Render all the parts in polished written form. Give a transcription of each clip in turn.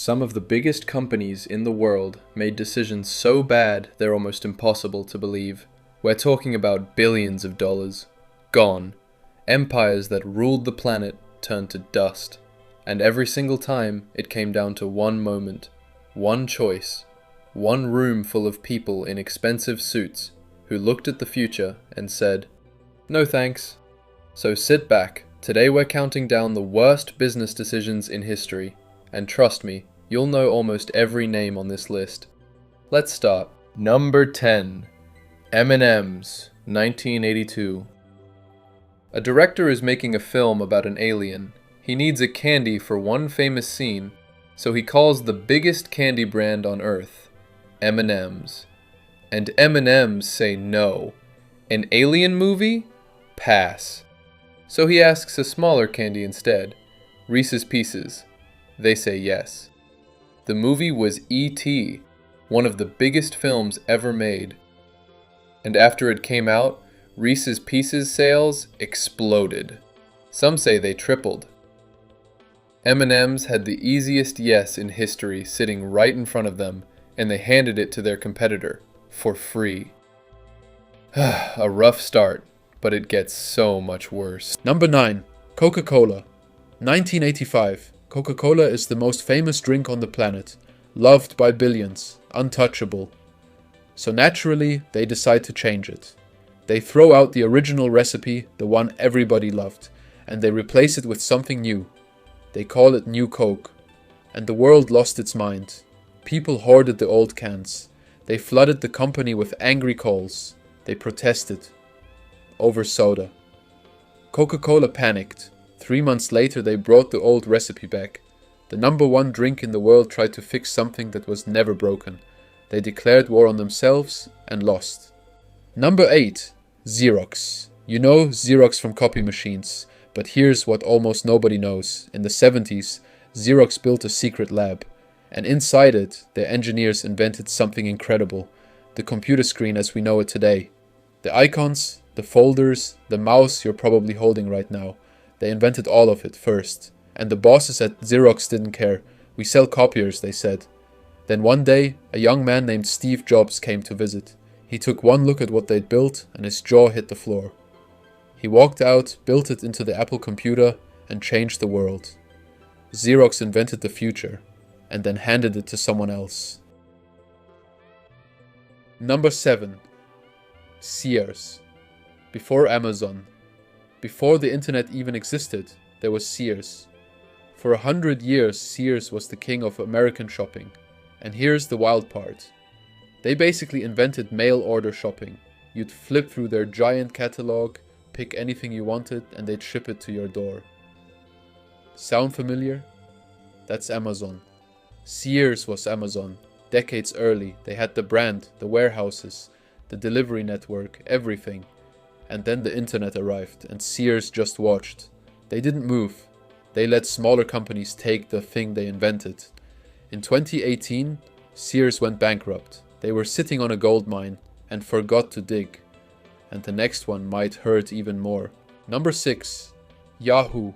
Some of the biggest companies in the world made decisions so bad they're almost impossible to believe. We're talking about billions of dollars. Gone. Empires that ruled the planet turned to dust. And every single time it came down to one moment, one choice, one room full of people in expensive suits who looked at the future and said, "No thanks." So sit back. Today we're counting down the worst business decisions in history. And trust me, you'll know almost every name on this list. Let's start. Number 10. M&M's, 1982. A director is making a film about an alien. He needs a candy for one famous scene, so he calls the biggest candy brand on Earth, M&M's. And M&M's say no. An alien movie? Pass. So he asks a smaller candy instead, Reese's Pieces. They say yes. The movie was E.T., one of the biggest films ever made. And after it came out, Reese's Pieces sales exploded. Some say they tripled. M&M's had the easiest yes in history sitting right in front of them, and they handed it to their competitor for free. A rough start, but it gets so much worse. Number 9. Coca-Cola. 1985. Coca-Cola is the most famous drink on the planet, loved by billions, untouchable. So naturally, they decide to change it. They throw out the original recipe, the one everybody loved, and they replace it with something new. They call it New Coke. And the world lost its mind. People hoarded the old cans. They flooded the company with angry calls. They protested. Over soda. Coca-Cola panicked. 3 months later they brought the old recipe back. The number one drink in the world tried to fix something that was never broken. They declared war on themselves and lost. Number 8. Xerox. You know Xerox from copy machines, but here's what almost nobody knows. In the 70s, Xerox built a secret lab, and inside it, their engineers invented something incredible. The computer screen as we know it today. The icons, the folders, the mouse you're probably holding right now. They invented all of it first. And the bosses at Xerox didn't care. We sell copiers, they said. Then one day, a young man named Steve Jobs came to visit. He took one look at what they'd built and his jaw hit the floor. He walked out, built it into the Apple computer, and changed the world. Xerox invented the future, and then handed it to someone else. Number 7. Sears. Before Amazon. Before the internet even existed, there was Sears. For 100 years, Sears was the king of American shopping. And here's the wild part. They basically invented mail order shopping. You'd flip through their giant catalog, pick anything you wanted, and they'd ship it to your door. Sound familiar? That's Amazon. Sears was Amazon. Decades early, they had the brand, the warehouses, the delivery network, everything. And then the internet arrived, and Sears just watched. They didn't move. They let smaller companies take the thing they invented. In 2018, Sears went bankrupt. They were sitting on a gold mine and forgot to dig. And the next one might hurt even more. Number 6. Yahoo.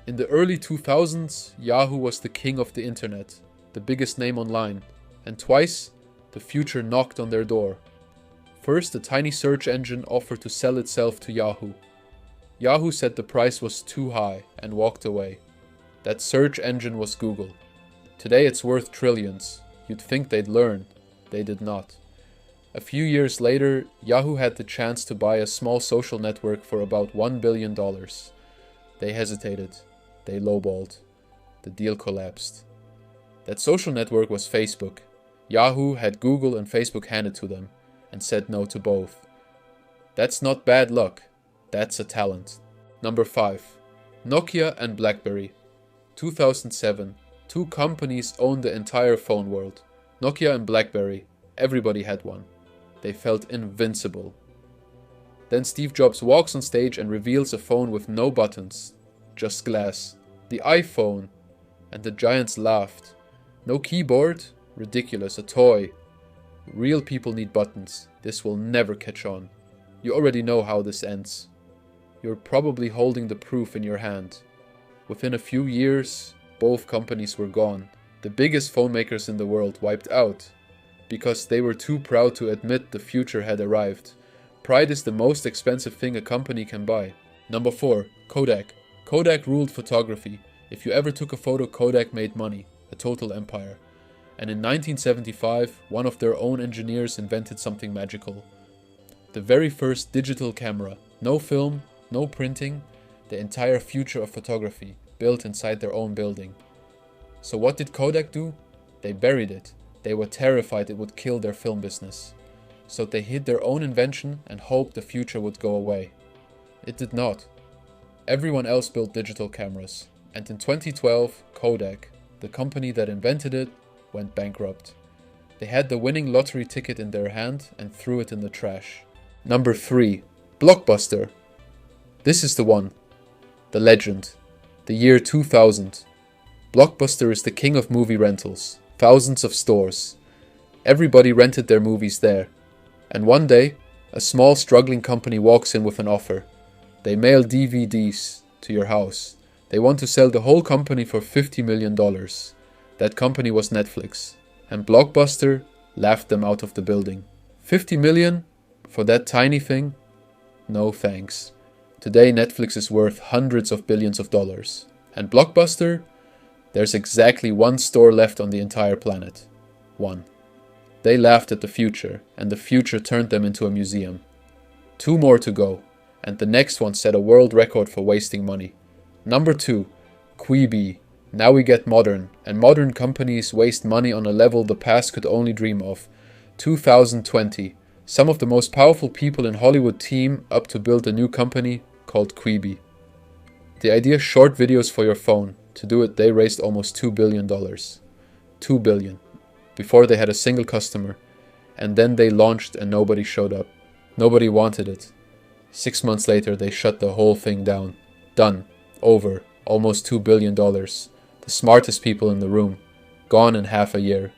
In the early 2000s, Yahoo was the king of the internet, the biggest name online. And twice, the future knocked on their door. First, a tiny search engine offered to sell itself to Yahoo. Yahoo said the price was too high and walked away. That search engine was Google. Today it's worth trillions. You'd think they'd learn. They did not. A few years later, Yahoo had the chance to buy a small social network for about $1 billion. They hesitated. They lowballed. The deal collapsed. That social network was Facebook. Yahoo had Google and Facebook handed to them, and said no to both. That's not bad luck. That's a talent. Number 5. Nokia and BlackBerry. 2007. Two companies owned the entire phone world. Nokia and BlackBerry. Everybody had one. They felt invincible. Then Steve Jobs walks on stage and reveals a phone with no buttons. Just glass. The iPhone. And the giants laughed. No keyboard? Ridiculous. A toy. Real people need buttons. This will never catch on. You already know how this ends. You're probably holding the proof in your hand. Within a few years, both companies were gone. The biggest phone makers in the world wiped out because they were too proud to admit the future had arrived. Pride is the most expensive thing a company can buy. Number 4. Kodak. Kodak ruled photography. If you ever took a photo, Kodak made money. A total empire. And in 1975, one of their own engineers invented something magical. The very first digital camera. No film, no printing, the entire future of photography, built inside their own building. So what did Kodak do? They buried it. They were terrified it would kill their film business. So they hid their own invention and hoped the future would go away. It did not. Everyone else built digital cameras. And in 2012, Kodak, the company that invented it, went bankrupt. They had the winning lottery ticket in their hand and threw it in the trash. Number 3. Blockbuster. This is the one. The legend. The year 2000. Blockbuster is the king of movie rentals. Thousands of stores. Everybody rented their movies there. And one day, a small struggling company walks in with an offer. They mail DVDs to your house. They want to sell the whole company for $50 million. That company was Netflix. And Blockbuster laughed them out of the building. 50 million for that tiny thing? No thanks. Today Netflix is worth hundreds of billions of dollars. And Blockbuster? There's exactly one store left on the entire planet. One. They laughed at the future, and the future turned them into a museum. 2 more to go, and the next one set a world record for wasting money. Number 2. Quibi. Now we get modern, and modern companies waste money on a level the past could only dream of. 2020. Some of the most powerful people in Hollywood team up to build a new company called Quibi. The idea short videos for your phone. To do it, they raised almost $2 billion. $2 billion. Before they had a single customer. And then they launched and nobody showed up. Nobody wanted it. 6 months later, they shut the whole thing down. Done. Over. Almost $2 billion. The smartest people in the room. Gone in half a year.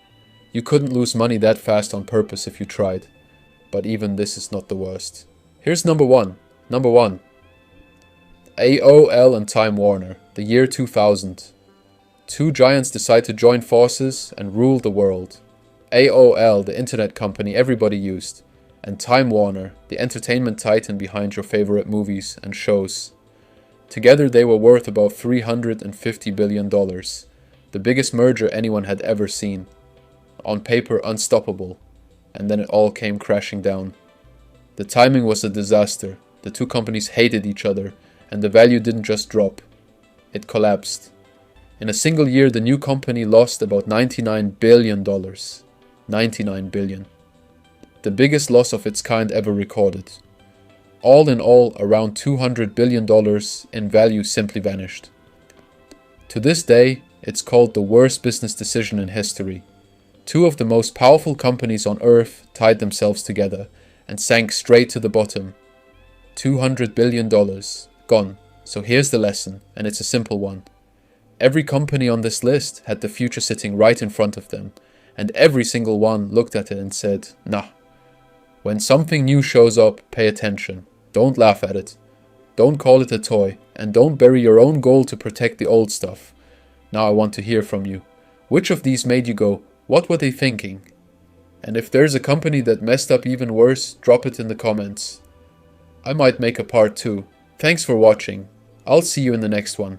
You couldn't lose money that fast on purpose if you tried. But even this is not the worst. Here's number 1. Number 1. AOL and Time Warner. The year 2000. 2 giants decide to join forces and rule the world. AOL, the internet company everybody used. And Time Warner, the entertainment titan behind your favorite movies and shows. Together they were worth about $350 billion. The biggest merger anyone had ever seen. On paper unstoppable. And then it all came crashing down. The timing was a disaster. The 2 companies hated each other. And the value didn't just drop. It collapsed. In a single year, the new company lost about $99 billion. $99 billion. The biggest loss of its kind ever recorded. All in all, around $200 billion in value simply vanished. To this day, it's called the worst business decision in history. 2 of the most powerful companies on earth tied themselves together and sank straight to the bottom. $200 billion. Gone. So here's the lesson, and it's a simple one. Every company on this list had the future sitting right in front of them, and every single one looked at it and said, nah. When something new shows up, pay attention. Don't laugh at it. Don't call it a toy, and don't bury your own goal to protect the old stuff. Now I want to hear from you. Which of these made you go, what were they thinking? And if there's a company that messed up even worse, drop it in the comments. I might make a part 2. Thanks for watching. I'll see you in the next one.